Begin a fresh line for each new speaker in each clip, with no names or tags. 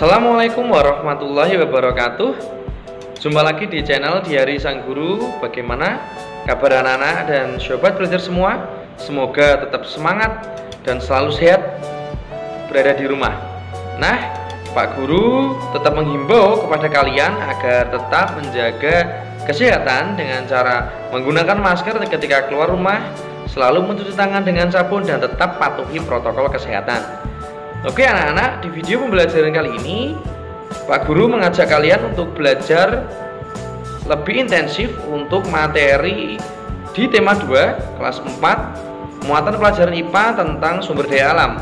Assalamualaikum warahmatullahi wabarakatuh. Jumpa lagi di channel Diari Sang Guru. Bagaimana kabar anak-anak dan sobat belajar semua? Semoga tetap semangat dan selalu sehat berada di rumah. Nah, Pak Guru tetap menghimbau kepada kalian agar tetap menjaga kesehatan dengan cara menggunakan masker ketika keluar rumah, selalu mencuci tangan dengan sabun, dan tetap patuhi protokol kesehatan. Oke anak-anak, di video pembelajaran kali ini Pak Guru mengajak kalian untuk belajar lebih intensif untuk materi di tema 2 kelas 4 muatan pelajaran IPA tentang sumber daya alam.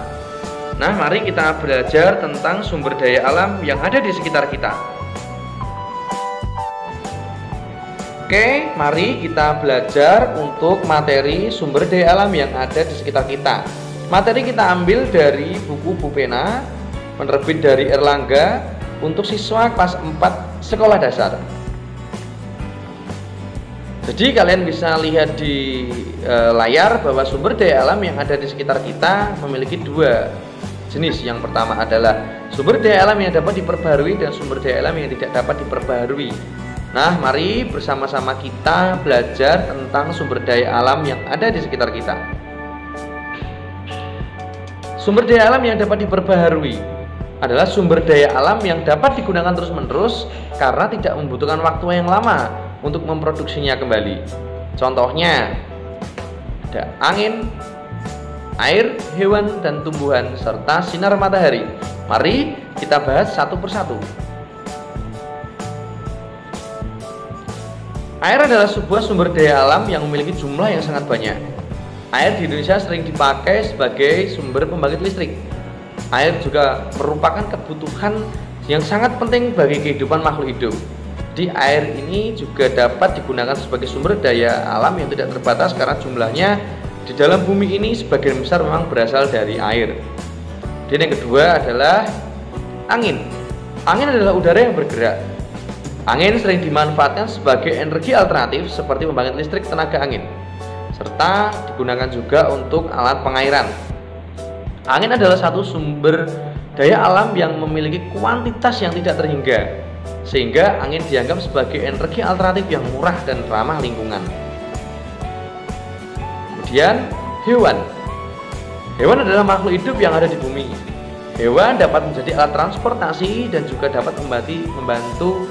Nah, mari kita belajar tentang sumber daya alam yang ada di sekitar kita. Oke, mari kita belajar untuk materi sumber daya alam yang ada di sekitar kita. Materi kita ambil dari buku Bu Pena, penerbit dari Erlangga, untuk siswa kelas 4 sekolah dasar. Jadi kalian bisa lihat di layar bahwa sumber daya alam yang ada di sekitar kita memiliki dua jenis. Yang pertama adalah sumber daya alam yang dapat diperbarui dan sumber daya alam yang tidak dapat diperbarui. Nah, mari bersama-sama kita belajar tentang sumber daya alam yang ada di sekitar kita. Sumber daya alam yang dapat diperbaharui adalah sumber daya alam yang dapat digunakan terus-menerus karena tidak membutuhkan waktu yang lama untuk memproduksinya kembali. Contohnya, ada angin, air, hewan, dan tumbuhan, serta sinar matahari. Mari kita bahas satu persatu. Air adalah sebuah sumber daya alam yang memiliki jumlah yang sangat banyak. Air di Indonesia sering dipakai sebagai sumber pembangkit listrik. Air juga merupakan kebutuhan yang sangat penting bagi kehidupan makhluk hidup. Di air ini juga dapat digunakan sebagai sumber daya alam yang tidak terbatas karena jumlahnya di dalam bumi ini sebagian besar memang berasal dari air. Dan yang kedua adalah angin. Angin adalah udara yang bergerak. Angin sering dimanfaatkan sebagai energi alternatif seperti pembangkit listrik tenaga angin, serta digunakan juga untuk alat pengairan. Angin adalah satu sumber daya alam yang memiliki kuantitas yang tidak terhingga, sehingga angin dianggap sebagai energi alternatif yang murah dan ramah lingkungan. Kemudian hewan. Hewan adalah makhluk hidup yang ada di bumi. Hewan dapat menjadi alat transportasi dan juga dapat membantu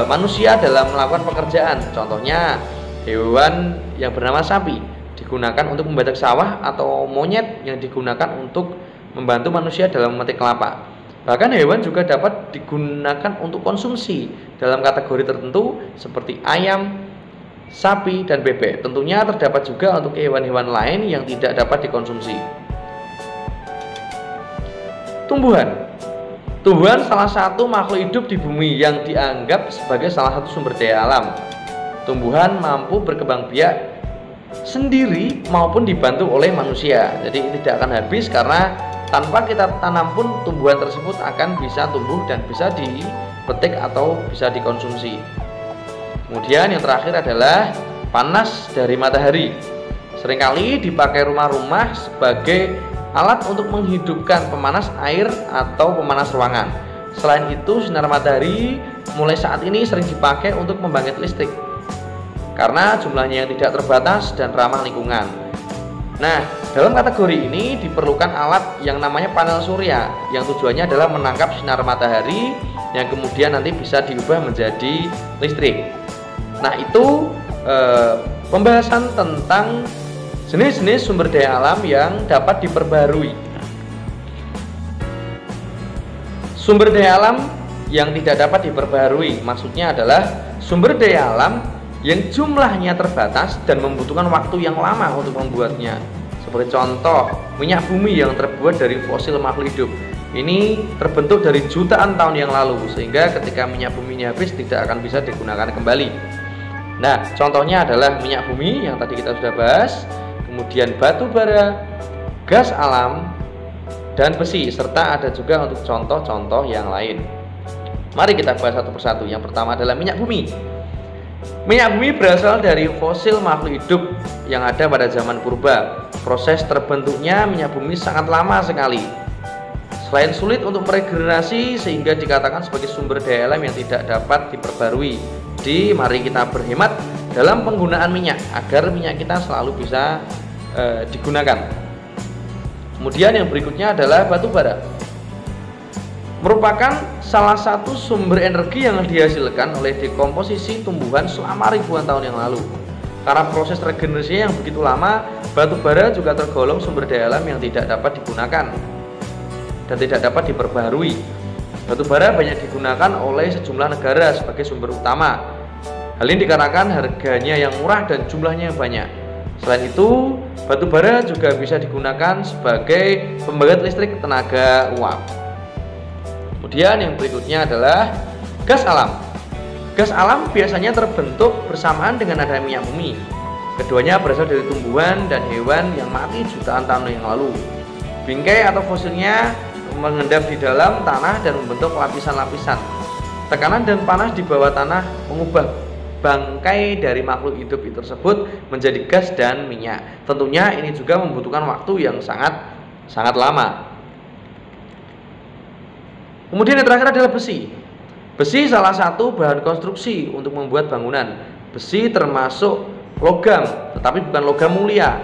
manusia dalam melakukan pekerjaan. Contohnya, hewan yang bernama sapi digunakan untuk membadak sawah, atau monyet yang digunakan untuk membantu manusia dalam memetik kelapa. Bahkan hewan juga dapat digunakan untuk konsumsi dalam kategori tertentu seperti ayam, sapi, dan bebek. Tentunya terdapat juga untuk hewan-hewan lain yang tidak dapat dikonsumsi. Tumbuhan. Tumbuhan salah satu makhluk hidup di bumi yang dianggap sebagai salah satu sumber daya alam. Tumbuhan mampu berkembang biak sendiri maupun dibantu oleh manusia. Jadi tidak akan habis karena tanpa kita tanam pun tumbuhan tersebut akan bisa tumbuh dan bisa dipetik atau bisa dikonsumsi. Kemudian yang terakhir adalah panas dari matahari. Seringkali dipakai rumah-rumah sebagai alat untuk menghidupkan pemanas air atau pemanas ruangan. Selain itu, sinar matahari mulai saat ini sering dipakai untuk membangkit listrik karena jumlahnya yang tidak terbatas dan ramah lingkungan. Nah, dalam kategori ini diperlukan alat yang namanya panel surya, yang tujuannya adalah menangkap sinar matahari yang kemudian nanti bisa diubah menjadi listrik. Nah, itu pembahasan tentang jenis-jenis sumber daya alam yang dapat diperbarui. Sumber daya alam yang tidak dapat diperbarui maksudnya adalah sumber daya alam yang jumlahnya terbatas dan membutuhkan waktu yang lama untuk membuatnya. Seperti contoh, minyak bumi yang terbuat dari fosil makhluk hidup. Ini terbentuk dari jutaan tahun yang lalu, sehingga ketika minyak bumi ini habis tidak akan bisa digunakan kembali. Nah, contohnya adalah minyak bumi yang tadi kita sudah bahas, kemudian batu bara, gas alam, dan besi, serta ada juga untuk contoh-contoh yang lain. Mari kita bahas satu persatu. Yang pertama adalah minyak bumi. Minyak bumi berasal dari fosil makhluk hidup yang ada pada zaman purba. Proses terbentuknya minyak bumi sangat lama sekali. Selain sulit untuk meregenerasi sehingga dikatakan sebagai sumber daya alam yang tidak dapat diperbarui. Jadi mari kita berhemat dalam penggunaan minyak agar minyak kita selalu bisa digunakan. Kemudian yang berikutnya adalah batu bara. Merupakan salah satu sumber energi yang dihasilkan oleh dekomposisi tumbuhan selama ribuan tahun yang lalu. Karena proses regenerasi yang begitu lama, batu bara juga tergolong sumber daya alam yang tidak dapat digunakan dan tidak dapat diperbaharui. Batu bara banyak digunakan oleh sejumlah negara sebagai sumber utama. Hal ini dikarenakan harganya yang murah dan jumlahnya yang banyak. Selain itu, batu bara juga bisa digunakan sebagai pembangkit listrik tenaga uap. Kemudian yang berikutnya adalah gas alam. Gas alam biasanya terbentuk bersamaan dengan adanya minyak bumi. Keduanya berasal dari tumbuhan dan hewan yang mati jutaan tahun yang lalu. Bingkai atau fosilnya mengendap di dalam tanah dan membentuk lapisan-lapisan. Tekanan dan panas di bawah tanah mengubah bangkai dari makhluk hidup itu tersebut menjadi gas dan minyak. Tentunya ini juga membutuhkan waktu yang sangat lama. Kemudian yang terakhir adalah besi. Besi salah satu bahan konstruksi untuk membuat bangunan. Besi termasuk logam, tetapi bukan logam mulia.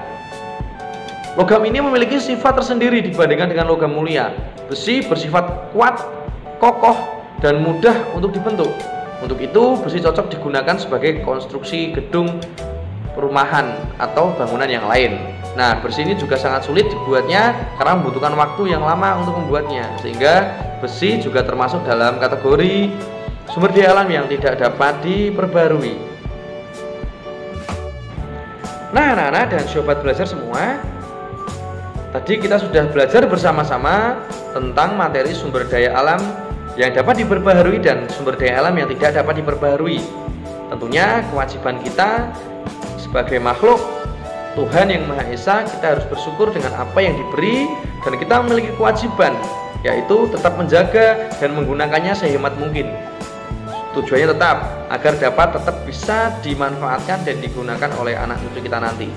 Logam ini memiliki sifat tersendiri dibandingkan dengan logam mulia. Besi bersifat kuat, kokoh, dan mudah untuk dibentuk. Untuk itu, besi cocok digunakan sebagai konstruksi gedung, perumahan, atau bangunan yang lain. Nah, besi ini juga sangat sulit dibuatnya karena membutuhkan waktu yang lama untuk membuatnya, sehingga besi juga termasuk dalam kategori sumber daya alam yang tidak dapat diperbarui. Nah, anak-anak dan sobat belajar semua, tadi kita sudah belajar bersama-sama tentang materi sumber daya alam yang dapat diperbarui dan sumber daya alam yang tidak dapat diperbarui. Tentunya kewajiban kita sebagai makhluk Tuhan yang Maha Esa, kita harus bersyukur dengan apa yang diberi, dan kita memiliki kewajiban, yaitu tetap menjaga dan menggunakannya sehemat mungkin. Tujuannya tetap agar dapat tetap bisa dimanfaatkan dan digunakan oleh anak cucu kita nanti.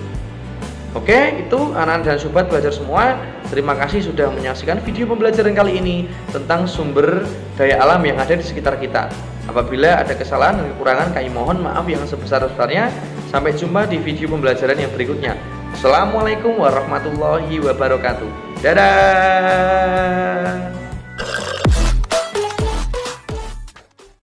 Oke, itu anak dan sobat belajar semua. Terima kasih sudah menyaksikan video pembelajaran kali ini tentang sumber daya alam yang ada di sekitar kita. Apabila ada kesalahan dan kekurangan, kami mohon maaf yang sebesar-besarnya. Sampai jumpa di video pembelajaran yang berikutnya. Assalamualaikum warahmatullahi wabarakatuh. Dadah.